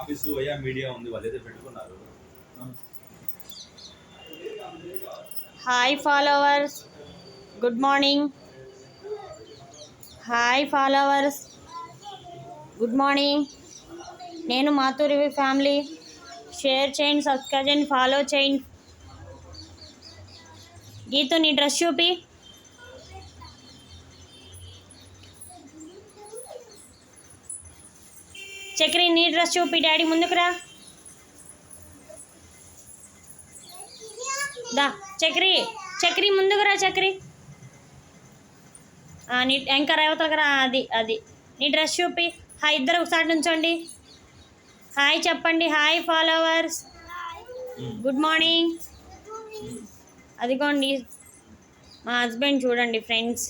Office అయ్యా media ఉంది, వాళ్ళైతే పెట్టుకున్నారు. Hi followers, good morning. Hi followers, good morning. నేను మాతూరివి ఫ్యామిలీ. షేర్ చేయండి, సబ్స్క్రైబ్ చేయండి, ఫాలో చేయండి. గీతు నీ డ్రెస్ చూపి. చక్రి నీ డ్రెస్ చూపి, డాడీ ముందుకు రా. దా చక్రి, చక్రి ముందుకు రా. చక్రి నీ ఇంకా రేవతలకు రా. అది అది నీ డ్రెస్ చూపి. హాయ్ ఇద్దరు ఒకసారి నుంచోండి. హాయ్ చెప్పండి. Hi followers, good morning. అదిగోండి మా హస్బెండ్ చూడండి ఫ్రెండ్స్.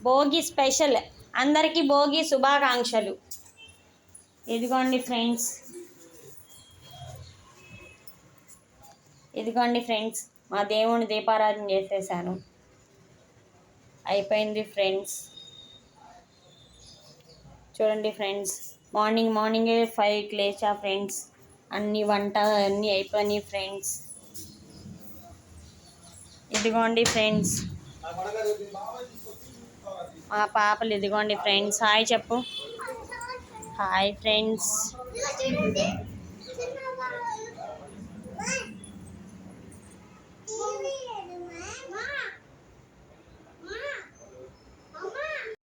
భోగి స్పెషల్, అందరికీ భోగి శుభాకాంక్షలు. ఇదిగోండి ఫ్రెండ్స్, ఇదిగోండి ఫ్రెండ్స్, మా దేవుని దీపారాధన చేసేసాను, అయిపోయింది ఫ్రెండ్స్. చూడండి ఫ్రెండ్స్, మార్నింగే 5కి లేచా ఫ్రెండ్స్. అన్ని వంట అన్నీ అయిపోయినాయి ఫ్రెండ్స్. ఇదిగోండి ఫ్రెండ్స్ మా పాపలు. ఇదిగోండి ఫ్రెండ్స్, హాయ్ చెప్పు. Hi friends.